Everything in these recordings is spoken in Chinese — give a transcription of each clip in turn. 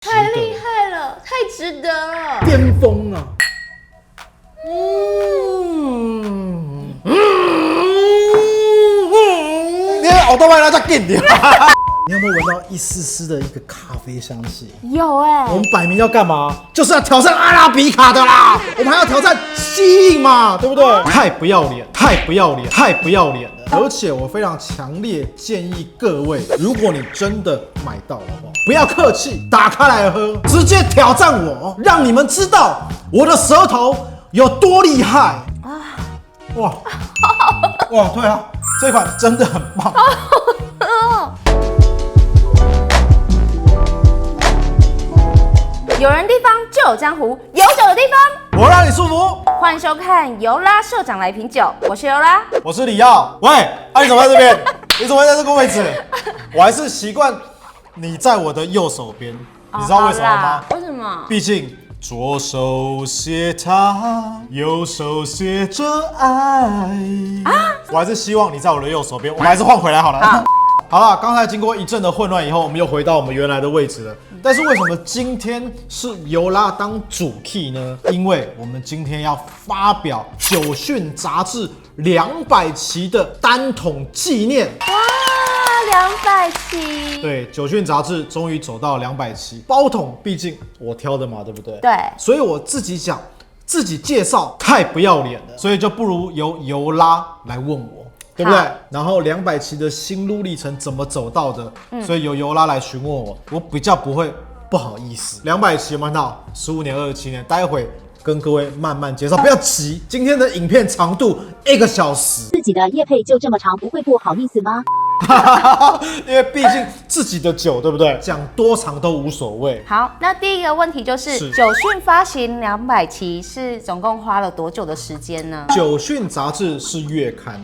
太厉害了，太值得了，巅峰啊！你好多麦那叫劲点。你有没有闻到一丝丝的一个咖啡香气？有哎、我们摆明要干嘛？就是要挑战阿拉比卡的啦！我们还要挑战西印嘛，对不对？太不要脸，太不要脸，太不要脸了！而且我非常强烈建议各位，如果你真的买到的话，不要客气，打开来喝，直接挑战我，让你们知道我的舌头有多厉害啊！哇哇，对啊，这款真的很棒。有人地方就有江湖，有酒的地方，我让你舒服。欢迎收看尤拉社长来品酒，我是尤拉。我是李耀。喂，你怎么在这边？你怎么会在这个位置？我还是习惯你在我的右手边，你知道为什么吗？为什么？毕竟左手写他，右手写着爱。我还是希望你在我的右手边。我们还是换回来好了。好了，刚才经过一阵的混乱以后，我们又回到我们原来的位置了。但是为什么今天是尤拉当主 key 呢？因为我们今天要发表酒讯杂志200期的单桶纪念。哇，200期！对，酒讯杂志终于走到200期，包桶毕竟我挑的嘛，对不对？对，所以我自己讲、自己介绍太不要脸了，所以就不如由尤拉来问我。对不对？然后200期的心路历程怎么走到的？所以由尤拉来询问我，我比较不会不好意思。200期有没有看到？15年、27年，待会跟各位慢慢介绍，不要急。今天的影片长度1个小时，自己的业配就这么长，不会不好意思吗？因为毕竟自己的酒，对不对？讲多长都无所谓。好，那第一个问题就是酒讯发行200期是总共花了多久的时间呢？酒讯杂志是月刊，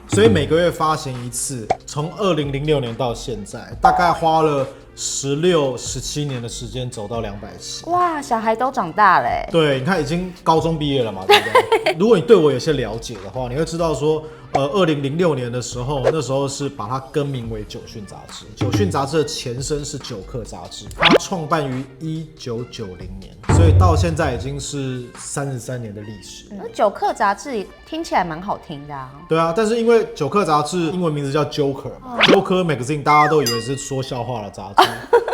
所以每个月发行一次，从2006年到现在，大概花了16、17年的时间走到200期。哇，小孩都长大了哎。对，你看已经高中毕业了嘛，对不对？如果你对我有些了解的话，你会知道说，2006年的时候，那时候是把它更名为酒讯杂志。酒讯杂志的前身是酒客杂志，它创办于1990年，所以到现在已经是33年的历史。酒客杂志听起来蛮好听的啊。对啊，但是因为酒客杂志英文名字叫 Joker 嘛，Joker Magazine 大家都以为是说笑话的杂志，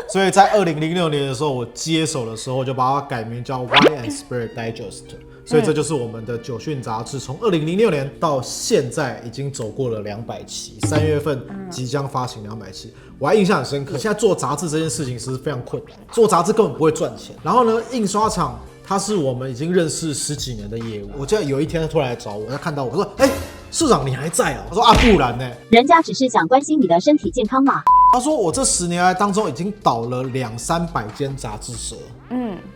所以在2006年的时候，我接手的时候就把它改名叫 Wine and Spirit Digest。所以这就是我们的酒讯杂志，从2006年到现在已经走过了200期，3月份即将发行200期，我还印象很深刻。现在做杂志这件事情是非常困难，做杂志根本不会赚钱。然后呢，印刷厂它是我们已经认识10几年的业务，我记得有一天他突然来找我，他看到我说：“社长你还在啊？”我说：“啊，不然呢？人家只是想关心你的身体健康嘛。”他说：“我这10年来当中已经倒了200-300间杂志社，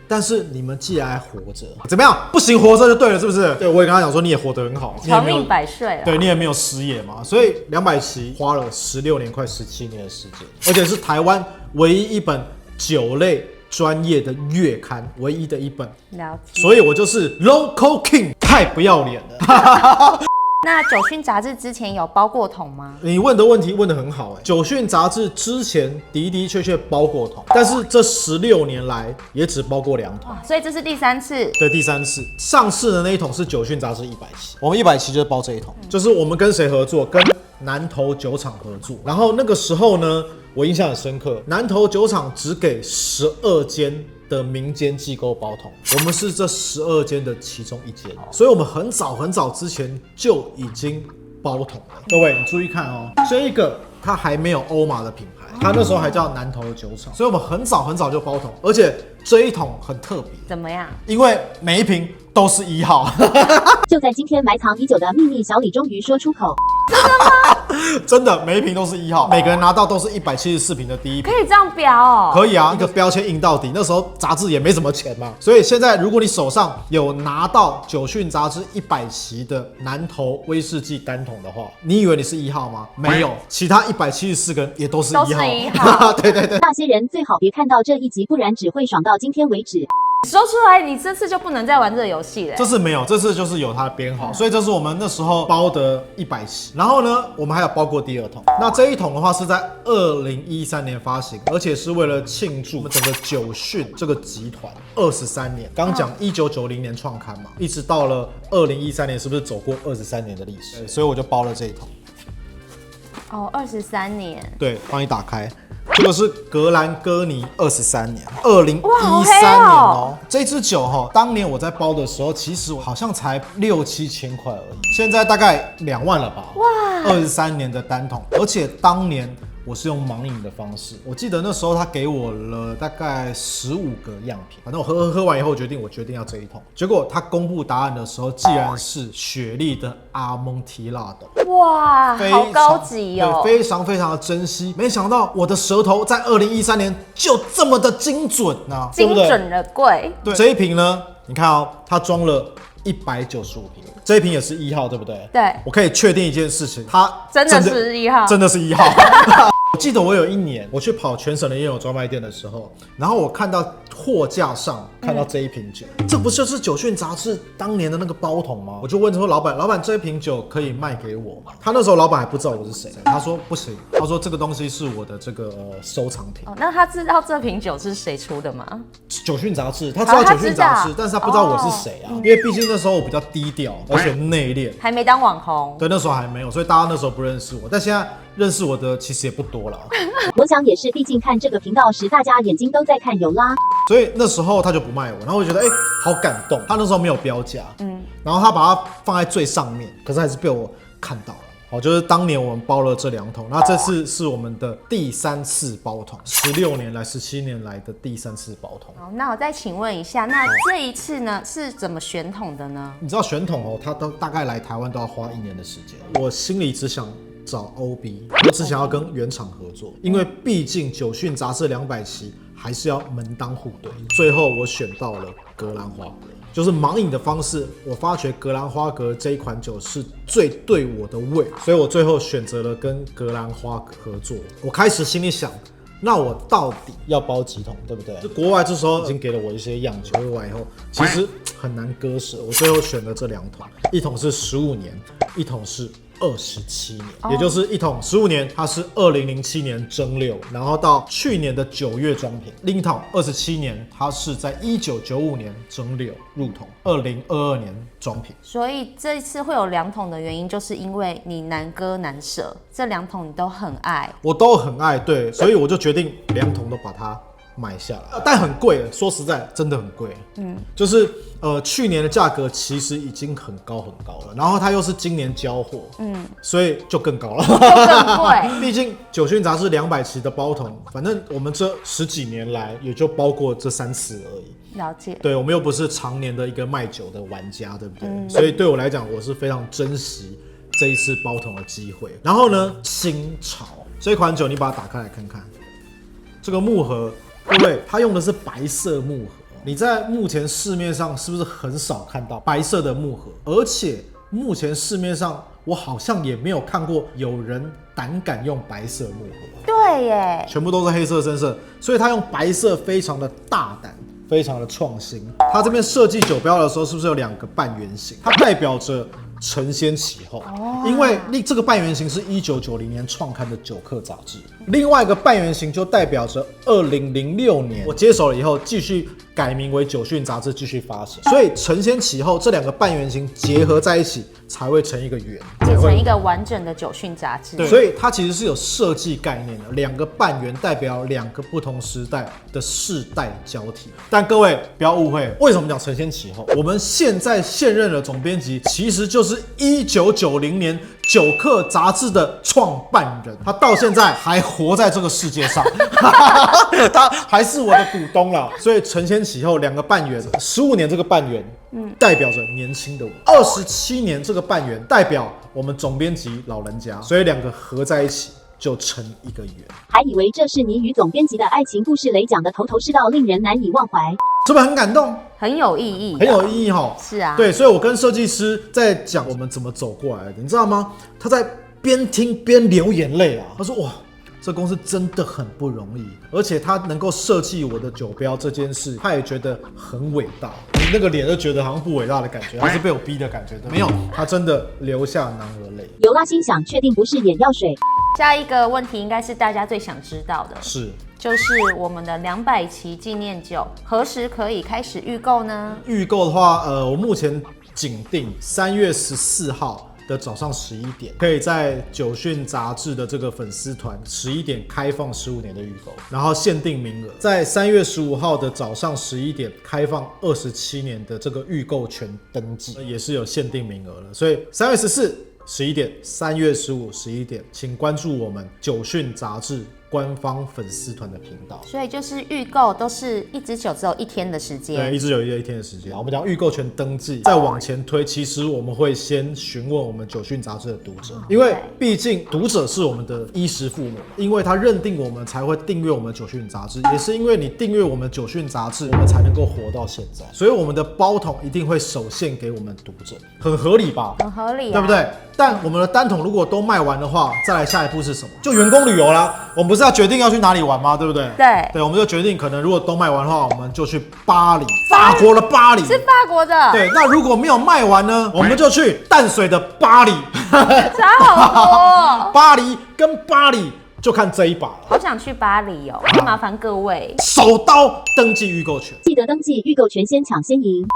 但是你们既然还活着，怎么样？不行，活着就对了，是不是？”对，我也跟他讲说，你也活得很好，长命百岁了。对，你也没有失业嘛，所以200期花了16年，快17年的时间，而且是台湾唯一一本酒类专业的月刊，唯一的一本。了解。所以我就是 Local King， 太不要脸了。那酒讯杂志之前有包过桶吗？你问的问题问得很好，酒讯杂志之前的确包过桶，但是这16年来也只包过2桶。所以这是第3次。对，第3次上市的那一桶是酒讯杂志100期，我们100期就是包这一桶，就是我们跟谁合作？跟南投酒厂合作。然后那个时候呢，我印象很深刻，南投酒厂只给12间的民间机构包桶，我们是这12间的其中一间，所以我们很早之前就已经包桶了。各位，你注意看哦，这一个它还没有欧玛的品牌，它那时候还叫南投酒厂，所以我们很早就包桶，而且这一桶很特别，怎么样？因为每一瓶都是1号。就在今天，埋藏已久的秘密小李终于说出口。真的吗？真的，每一瓶都是1号，每个人拿到都是174瓶的第一瓶。可以这样标哦？可以啊，一个标签印到底。那时候杂志也没什么钱嘛，所以现在如果你手上有拿到酒讯杂志100期的南投威士忌单桶的话，你以为你是1号吗？没有，其他174个人也都是1号。都是1号。对。那些人最好别看到这一集，不然只会爽到今天为止。说出来，你这次就不能再玩这个游戏了。这次没有，这次就是有它的编号，所以这是我们那时候包的100期。然后呢，我们还有包过第2桶。那这一桶的话是在2013年发行，而且是为了庆祝我们整个九讯这个集团23年。刚讲1990年创刊嘛，一直到了2013年，是不是走过23年的历史？所以我就包了这一桶。哦，23年。对，帮你打开。这个是格兰哥尼23年，2013年哦。这支酒哈，当年我在包的时候，其实好像才6、7千块而已，现在大概2万了吧？哇！23年的单桶，而且当年我是用盲饮的方式，我记得那时候他给我了大概15个样品，反正我喝完以后，我决定要这一桶。结果他公布答案的时候，既然是雪莉的阿蒙提拉斗，哇，好高级哦，对，非常非常的珍惜。没想到我的舌头在2013年就这么的精准啊，精准的贵。对，这一瓶呢，你看哦，它装了195瓶。这一瓶也是1号，对不对？对，我可以确定一件事情，它真的是1号，真的是1号。我记得我有一年我去跑全省的烟酒专卖店的时候，然后我看到货架上看到这一瓶酒，这不就是九讯杂志当年的那个包桶吗？我就问说老板这一瓶酒可以卖给我吗？他那时候老板还不知道我是谁，他说不行，他说这个东西是我的这个收藏品。哦，那他知道这瓶酒是谁出的吗？九讯杂志，他知道九讯杂志，但是他不知道我是谁啊，因为毕竟那时候我比较低调，而且内敛，还没当网红。对，那时候还没有，所以大家那时候不认识我，但现在认识我的其实也不多了。我想也是，毕竟看这个频道时，大家眼睛都在看，有啦。所以那时候他就不卖我，然后我就觉得好感动。他那时候没有标价，然后他把它放在最上面，可是还是被我看到了。好，就是当年我们包了这2桶，那这次是我们的第3次包桶，16年来、17年来的第3次包桶。好，那我再请问一下，那这一次呢是怎么选桶的呢？你知道选桶哦，他都大概来台湾都要花1年的时间。我心里只想找 OB， 我只想要跟原厂合作，因为毕竟九讯杂志200期还是要门当户对。最后我选到了格兰花格，就是盲饮的方式，我发觉格兰花格这一款酒是最对我的胃，所以我最后选择了跟格兰花格合作。我开始心里想，那我到底要包几桶，对不对？国外这时候已经给了我一些样酒，喝完以后其实很难割舍，我最后选了这2桶，一桶是15年，一桶是27年，也就是一桶15年，它是2007年蒸馏，然后到去年的9月装瓶；另一桶27年，它是在1995年蒸馏入桶，2022年装瓶。所以这一次会有2桶的原因，就是因为你难割难舍，这2桶你都很爱，我都很爱，对，所以我就决定2桶都把它买下来，但很贵，说实在真的很贵，就是去年的价格其实已经很高了，然后它又是今年交货，所以就更高了，就更贵。毕竟九讯杂志200期的包桶，反正我们这10几年来也就包过这3次而已。了解。对，我们又不是常年的一个卖酒的玩家，对不对？所以对我来讲，我是非常珍惜这一次包桶的机会。然后呢，新潮这款酒，你把它打开来看看，这个木盒。各位，它用的是白色木盒，你在目前市面上是不是很少看到白色的木盒？而且目前市面上我好像也没有看过有人胆敢用白色木盒。对耶，全部都是黑色深色，所以它用白色非常的大胆，非常的创新。它这边设计酒标的时候，是不是有2个半圆形？它代表着承先启后，因为这个半圆形是1990年创刊的九克杂志，另外一个半圆形就代表着2006年我接手了以后继续改名为九讯杂志继续发行，所以承先启后这2个半圆形结合在一起才会成一个圆，结成一个完整的九讯杂志。对，所以它其实是有设计概念的，2个半圆代表2个不同时代的世代交替。但各位不要误会，为什么讲承先启后？我们现在现任的总编辑其实就是1990年九克杂志的创办人，他到现在还活在这个世界上，他还是我的股东啦。所以承先启后2个半圆，15年这个半圆，代表着年轻的我；27年这个半圆代表我们总编辑老人家，所以2个合在一起就成一个圆。还以为这是你与总编辑的爱情故事，雷讲的头头是道，令人难以忘怀。是不是很感动？很有意义，很有意义哈。是啊，对，所以我跟设计师在讲我们怎么走过来的，你知道吗？他在边听边流眼泪啊。他说：“哇，这公司真的很不容易，而且他能够设计我的酒标这件事，他也觉得很伟大。你那个脸就觉得好像不伟大的感觉，还是被我逼的感觉的？没有，他真的流下男儿泪。尤拉心想，确定不是眼药水。下一个问题应该是大家最想知道的，是。就是我们的200期纪念酒何时可以开始预购呢？预购的话，我目前仅定3月14号的早上11点，可以在酒讯杂志的这个粉丝团11点开放15年的预购，然后限定名额，在3月15号的早上11点开放27年的这个预购权登记，也是有限定名额了。所以3月14、11点，3月15、11点，请关注我们酒讯杂志官方粉丝团的频道。所以就是预购都是一支酒只有1天的时间，对，一支有一天的时间。我们讲预购权登记，再往前推，其实我们会先询问我们酒讯杂志的读者，因为毕竟读者是我们的衣食父母，因为他认定我们才会订阅我们酒讯杂志，也是因为你订阅我们酒讯杂志，我们才能够活到现在。所以我们的包桶一定会首献给我们读者，很合理吧？很合理啊，对不对？但我们的单桶如果都卖完的话，再来下一步是什么？就员工旅游啦。我们不是要决定要去哪里玩吗？对不对？对，我们就决定可能如果都卖完的话，我们就去巴黎，法国的巴黎，是法国的。对，那如果没有卖完呢，我们就去淡水的巴黎，差好多。巴黎跟巴黎就看这一把了。好想去巴黎哦，麻烦各位手刀登记预购权，记得登记预购权，先抢先赢。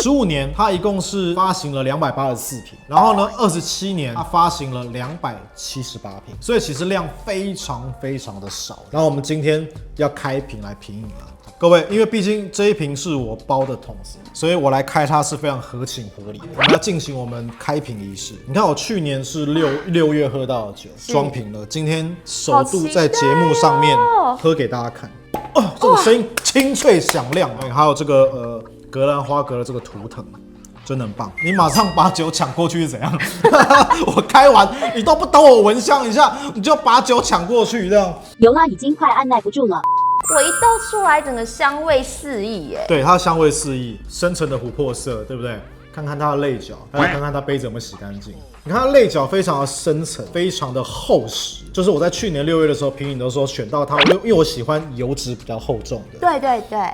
15年，它一共是发行了284瓶，然后呢，27年它发行了278瓶，所以其实量非常非常的少。然后我们今天要开瓶来品饮了，各位，因为毕竟这一瓶是我包的桶子，所以我来开它是非常合情合理的。我们要进行我们开瓶仪式。你看，我去年是六月喝到的酒，装瓶了，今天首度在节目上面喝给大家看。哦，这个声音清脆响亮，还有这个格兰花格的这个图腾，真的很棒。你马上把酒抢过去是怎样？我开完，你都不等我闻香一下，你就把酒抢过去，这样。尤拉已经快按耐不住了。我一倒出来，整个香味四溢耶。对，它的香味四溢，深沉的琥珀色，对不对？看看它的泪角，还有看看它杯子有没有洗干净。你看它泪角非常的深层，非常的厚实。就是我在去年6月的时候品饮的时候选到它，因为我喜欢油脂比较厚重的。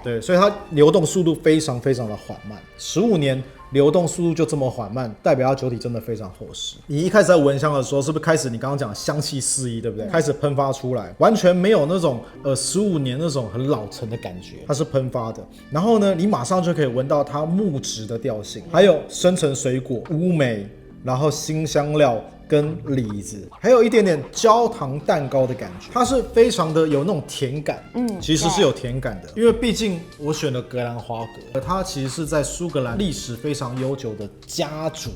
对，所以它流动速度非常非常的缓慢。15年流动速度就这么缓慢，代表它酒体真的非常厚实。你一开始在闻香的时候，是不是开始你刚刚讲香气四溢，对不对？开始喷发出来，完全没有那种15年那种很老成的感觉，它是喷发的。然后呢，你马上就可以闻到它木质的调性，还有深层水果、乌梅，然后辛香料跟李子，还有一点点焦糖蛋糕的感觉，它是非常的有那种甜感，其实是有甜感的，因为毕竟我选了格兰花格，它其实是在苏格兰历史非常悠久的家族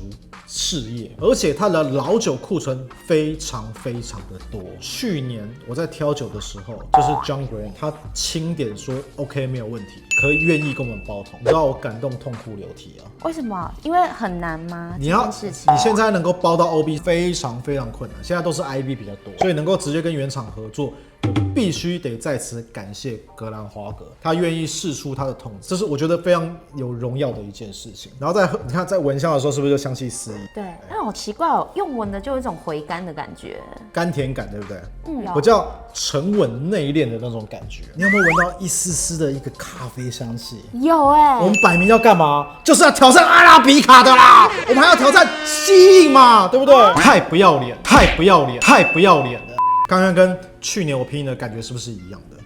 事业，而且它的老酒库存非常非常的多。去年我在挑酒的时候，就是 John Grant 他钦点说 OK 没有问题，可以愿意跟我们包桶，你知道我感动痛哭流涕啊！为什么？因为很难吗？你要事情你现在能够包到 OB 非常非常困难，现在都是 IB 比较多，所以能够直接跟原厂合作，必须得在此感谢格兰花格，他愿意释出他的桶子，这是我觉得非常有荣耀的一件事情。然后你看在闻香的时候，是不是就香气四溢？对，但好奇怪哦，用闻的就有一种回甘的感觉，甘甜感，对不对？有比较沉稳内敛的那种感觉。你有没有闻到一丝丝的一个咖啡香气？有哎、我们摆明要干嘛？就是要挑战阿拉比卡的啦！我们还要挑战西印嘛，对不对？太不要脸，太不要脸，太不要脸了！刚刚跟去年我品饮的感觉是不是一样的？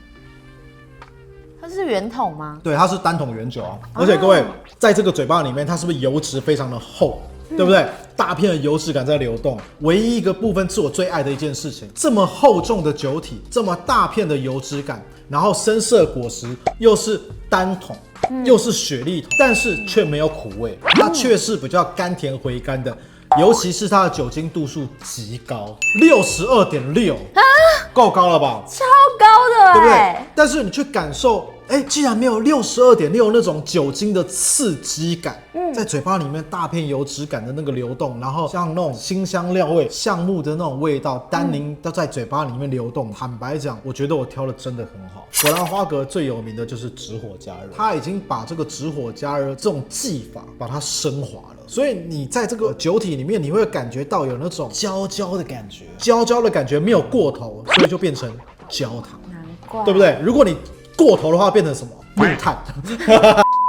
它是圆筒吗？对，它是单桶原酒啊。而且各位，在这个嘴巴里面，它是不是油脂非常的厚？对不对？大片的油脂感在流动，唯一一个部分是我最爱的一件事情。这么厚重的酒体，这么大片的油脂感，然后深色果实又是单桶，又是雪莉桶，但是却没有苦味，它却是比较甘甜回甘的。尤其是它的酒精度数极高，62.6，够高了吧？超高的对不对哎、？但是你去感受既然没有62.6那种酒精的刺激感，在嘴巴里面大片油脂感的那个流动，然后像那种辛香料味、橡木的那种味道，单宁都在嘴巴里面流动。坦白讲，我觉得我挑的真的很好。格兰花格最有名的就是直火加热，它已经把这个直火加热这种技法把它升华了。所以你在这个酒体里面，你会感觉到有那种焦焦的感觉，焦焦的感觉没有过头，所以就变成焦糖，难怪，对不对？如果你过头的话，变成什么？木炭。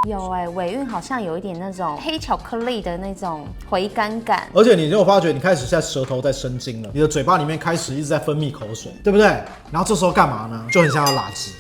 有尾韵好像有一点那种黑巧克力的那种回甘感，而且你就发觉你开始现在舌头在生津了，你的嘴巴里面开始一直在分泌口水，对不对？然后这时候干嘛呢？就很像要拉鸡，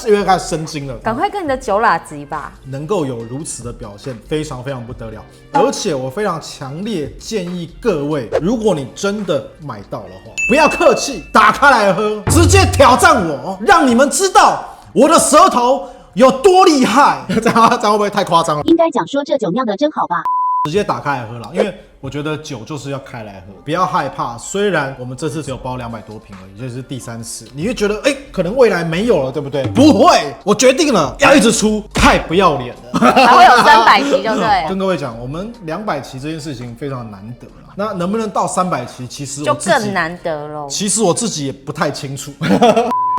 因为开始生津了。赶快跟你的酒拉鸡吧！能够有如此的表现，非常非常不得了。而且我非常强烈建议各位，如果你真的买到的话，不要客气，打开来喝，直接挑战我，让你们知道我的舌头有多厉害。这样会不会太夸张了？应该讲说这酒酿的真好吧。直接打开来喝了，因为我觉得酒就是要开来喝，不要害怕。虽然我们这次只有包200多瓶而已，这是第3次，你会觉得可能未来没有了，对不对？不会，我决定了要一直出，太不要脸了。还会有300期，就对。跟各位讲，我们200期这件事情非常难得了，那能不能到300期，其实就更难得喽。其实我自己也不太清楚。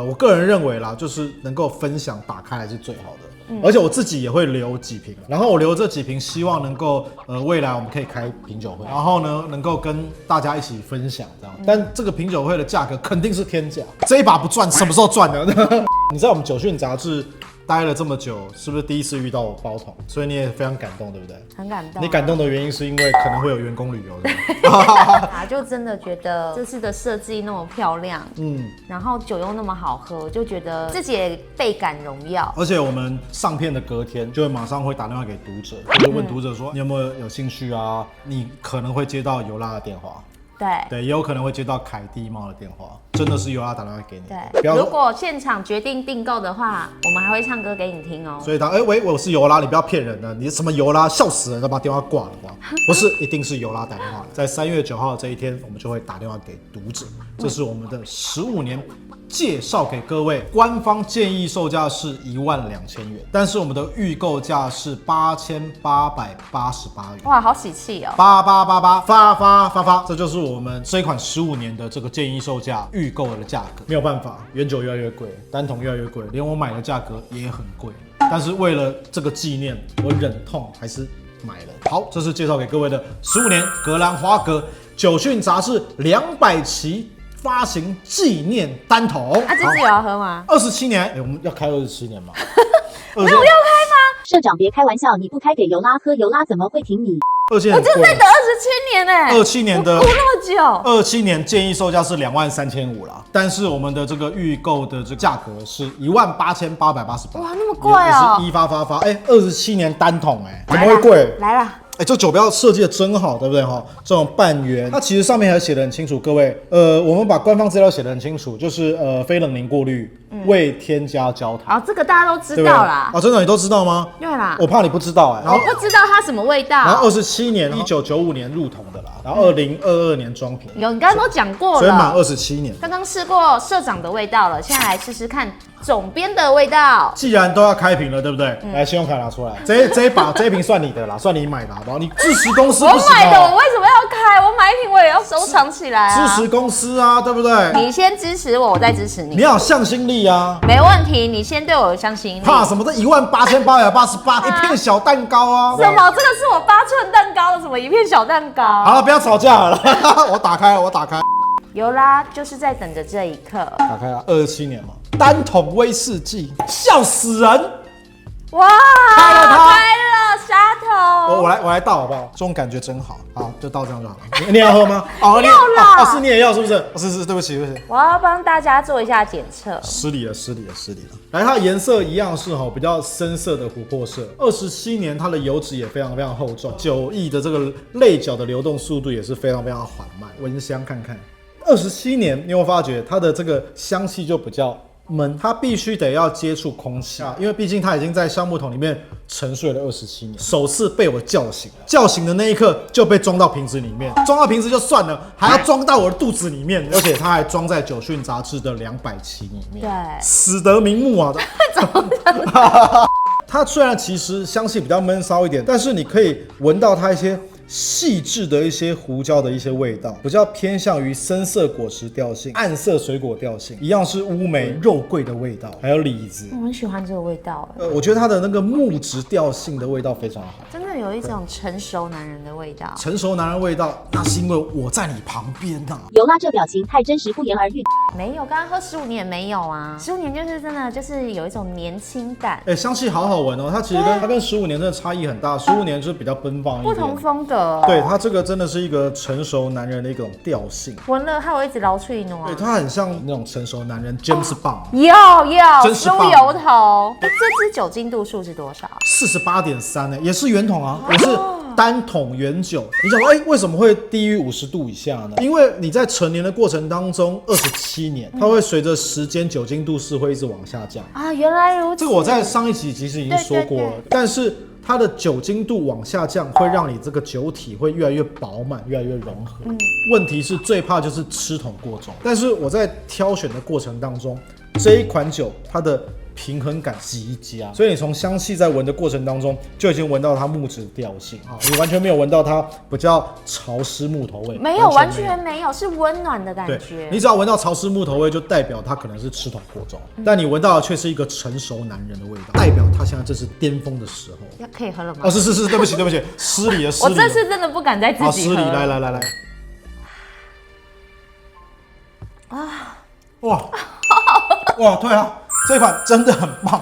我个人认为啦，就是能够分享打开来是最好的。而且我自己也会留几瓶，然后我留这几瓶，希望能够未来我们可以开品酒会，然后呢能够跟大家一起分享这样。但这个品酒会的价格肯定是天价，这一把不赚，什么时候赚呢？你在我们酒讯杂志待了这么久，是不是第一次遇到包桶？所以你也非常感动，对不对？很感动。你感动的原因是因为可能会有员工旅游的。就真的觉得这次的设计那么漂亮，然后酒又那么好喝，就觉得自己也倍感荣耀。而且我们上片的隔天就会马上会打电话给读者，就问读者说你有没有兴趣啊？你可能会接到尤拉的电话。对，也有可能会接到凯蒂猫的电话，真的是尤拉打电话给你。对，如果现场决定订购的话，我们还会唱歌给你听哦。所以他喂，我是尤拉，你不要骗人了，你什么尤拉，笑死人，要把电话挂了吧？不是，一定是尤拉打电话来。在3月9号这一天，我们就会打电话给读者，这是我们的15年。介绍给各位，官方建议售价是12000元，但是我们的预购价是8888元。哇，好喜气哦！8888发，这就是我们这一款15年的这个建议售价预购的价格。没有办法，原酒越来越贵，单桶越来越贵，连我买的价格也很贵。但是为了这个纪念，我忍痛还是买了。好，这是介绍给各位的15年格兰花格酒讯杂志200期。发行纪念单桶这次有要喝吗？27年，我们要开27年吗？没有要开吗？社长别开玩笑，你不开给尤拉喝，尤拉怎么会挺你？我就在等27年27年的哭那么久，27年建议售价是23500啦，但是我们的这个预购的这个价格是18888。哇，那么贵哦！也是发，27年单桶怎么会贵？来了。这酒标设计的真好，对不对哈？这种半圆，它其实上面还写的很清楚，各位，我们把官方资料写的很清楚，就是非冷凝过滤，未添加焦糖。这个大家都知道啦。真的你都知道吗？对啦，我怕你不知道我不知道它什么味道。然后27年，1995年入桶的啦，然后2022年装瓶。有，你刚刚都讲过了，所以满27年。刚刚试过社长的味道了，现在来试试看总编的味道。既然都要开瓶了，对不对？来，信用卡拿出来，这一瓶算你的啦，算你买的好不好？你支持公司不行我买的，我为什么要开？我买一瓶我也要收藏起来支持公司啊，对不对？你先支持我，我再支持你。你要有向心力啊。没问题，你先对我有向心力。怕什么？这18888一片小蛋糕啊！什么？这个是我8寸蛋糕，什么一片小蛋糕？好了，不要吵架了，我打开。尤拉就是在等着这一刻。打开了，27年嘛，单桶威士忌，笑死人！哇，开了沙头。我来倒好不好？这种感觉真好，好就倒这样就好了。你要喝吗？要啦。是你也要是不是？是，对不起。我要帮大家做一下检测。失礼了。来，它的颜色一样是比较深色的琥珀色。27年，它的油脂也非常非常厚重，酒液的这个泪角的流动速度也是非常非常缓慢。闻香看看，27年，你有没有发觉它的这个香气就比较闷，它必须得要接触空气啊，因为毕竟它已经在橡木桶里面沉睡了27年，首次被我叫醒，叫醒的那一刻就被装到瓶子里面，装到瓶子就算了，还要装到我的肚子里面，而且它还装在九讯杂志的200期里面，对，死得瞑目啊！它虽然其实香气比较闷骚一点，但是你可以闻到它一些细致的一些胡椒的一些味道，比较偏向于深色果实调性、暗色水果调性，一样是乌梅、肉桂的味道，还有李子。我很喜欢这个味道，我觉得它的那个木质调性的味道非常好，真的有一种成熟男人的味道。成熟男人味道，那是因为我在你旁边啊。尤拉这表情太真实，不言而喻。没有，刚刚喝15年没有啊，15年就是真的就是有一种年轻感。香气好好闻哦，它其实它跟15年真的差异很大，15年就是比较奔放一点，不同风格。对，它这个真的是一个成熟男人的一种调性。闻了，害我一直老脆喏。对，它很像那种成熟男人 James Bond。有，真是棒酥油头。这支酒精度数是多少？48.3呢，也是圆桶啊，也是单桶原酒。你想说，为什么会低于50度以下呢？因为你在成年的过程当中，27年，它会随着时间酒精度数会一直往下降啊。原来如此。这个我在上一集其实已经说过了，但是它的酒精度往下降，会让你这个酒体会越来越饱满，越来越融合。问题是最怕就是吃桶过重。但是我在挑选的过程当中，这一款酒它的平衡感极佳，所以你从香气在闻的过程当中就已经闻到它木质的调性啊，你完全没有闻到它比较潮湿木头味，没有，完全没有，是温暖的感觉。你只要闻到潮湿木头味，就代表它可能是吃桶过重，但你闻到的却是一个成熟男人的味道，代表他现在这是巅峰的时候。可以喝了吗？哦，是，对不起，失礼了。我这次真的不敢再自己喝。失礼，来，哇，对啊，这款真的很棒。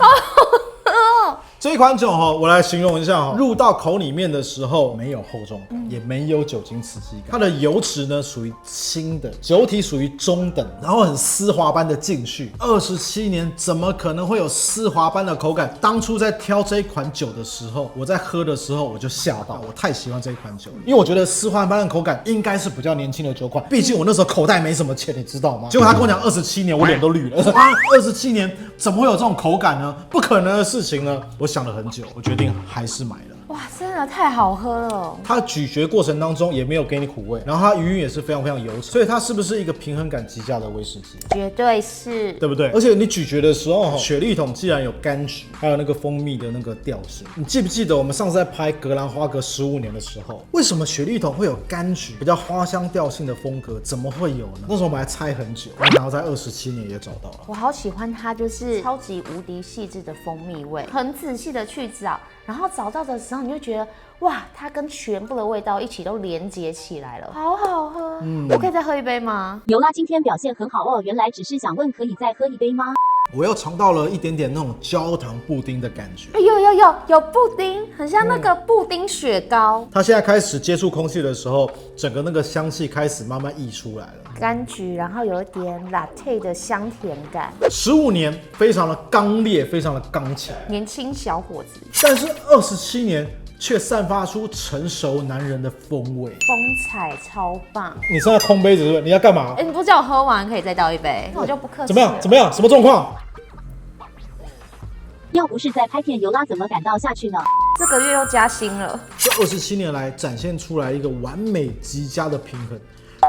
这一款酒我来形容一下入到口里面的时候没有厚重感，也没有酒精刺激感，它的油脂呢属于轻的，酒体属于中等，然后很丝滑般的进去。27年怎么可能会有丝滑般的口感？当初在挑这一款酒的时候，我在喝的时候我就吓到，我太喜欢这一款酒了，因为我觉得丝滑般的口感应该是比较年轻的酒款，毕竟我那时候口袋没什么钱，你知道吗？结果他跟我讲27年，我脸都绿了。27年怎么会有这种口感呢？不可能的事情呢。我想了很久，我决定还是买了。哇，真的太好喝了！它咀嚼过程当中也没有给你苦味，然后它余韵也是非常油脂，所以它是不是一个平衡感极佳的威士忌？绝对是，对不对？而且你咀嚼的时候，雪莉桶既然有柑橘，还有那个蜂蜜的那个调性，你记不记得我们上次在拍格兰花格15年的时候，为什么雪莉桶会有柑橘比较花香调性的风格？怎么会有呢？那时候我们还猜很久，然后在27年也找到了。我好喜欢它，就是超级无敌细致的蜂蜜味，很仔细的去找。然后找到的时候，你就觉得哇，它跟全部的味道一起都连接起来了，好好喝。我可以再喝一杯吗？尤拉今天表现很好哦，原来只是想问可以再喝一杯吗？我又尝到了一点点那种焦糖布丁的感觉。有布丁，很像那个布丁雪糕。它现在开始接触空气的时候，整个那个香气开始慢慢溢出来了。柑橘，然后有一点 latte 的香甜感。15年非常的刚烈，非常的刚强，年轻小伙子。但是27年却散发出成熟男人的风味，风采超棒。你现在空杯子是不是？你要干嘛？你不叫我喝完可以再倒一杯，我就不客气。怎么样？什么状况？要不是在拍片，尤拉怎么敢倒下去呢？这个月又加薪了。这27年来展现出来一个完美极佳的平衡，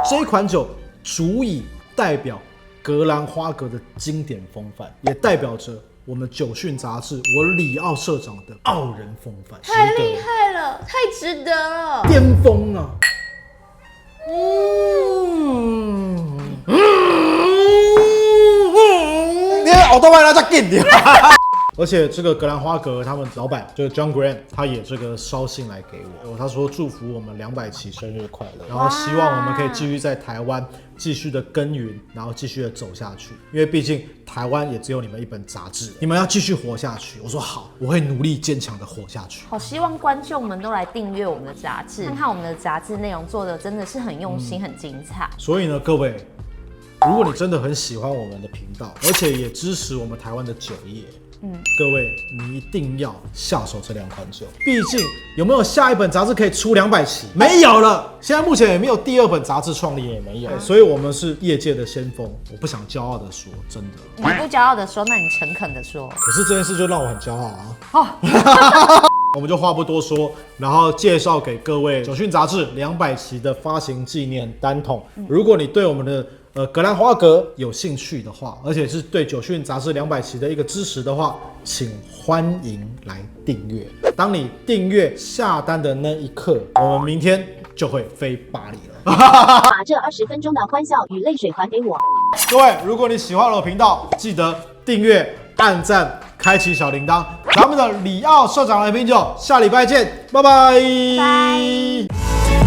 这一款酒足以代表格兰花格的经典风范，也代表着我们酒讯杂志我里奥社长的傲人风范。太厉害了，太值得了，巅峰啊！你熬到外来再给你。而且这个格兰花格他们老板就是 John Grant， 他也这个捎信来给我，他说祝福我们200期生日快乐，然后希望我们可以继续在台湾继续的耕耘，然后继续的走下去，因为毕竟台湾也只有你们一本杂志，你们要继续活下去。我说好，我会努力坚强的活下去。好希望观众们都来订阅我们的杂志，看看我们的杂志内容做的真的是很用心，很精彩。所以呢，各位，如果你真的很喜欢我们的频道，而且也支持我们台湾的酒业，各位你一定要下手这2款酒，毕竟有没有下一本杂志可以出200期？没有了，现在目前也没有第2本杂志创立，也没有，所以我们是业界的先锋。我不想骄傲的说，真的。你不骄傲的说，那你诚恳的说。可是这件事就让我很骄傲啊。我们就话不多说，然后介绍给各位酒讯杂志200期的发行纪念单桶。如果你对我们的格兰花格有兴趣的话，而且是对酒讯杂志200期的一个支持的话，请欢迎来订阅。当你订阅下单的那一刻，我们明天就会飞巴黎了。把这20分钟的欢笑与泪水还给我。各位，如果你喜欢我的频道，记得订阅、按赞、开启小铃铛。咱们的里奥社长来品酒，下礼拜见，拜拜。拜。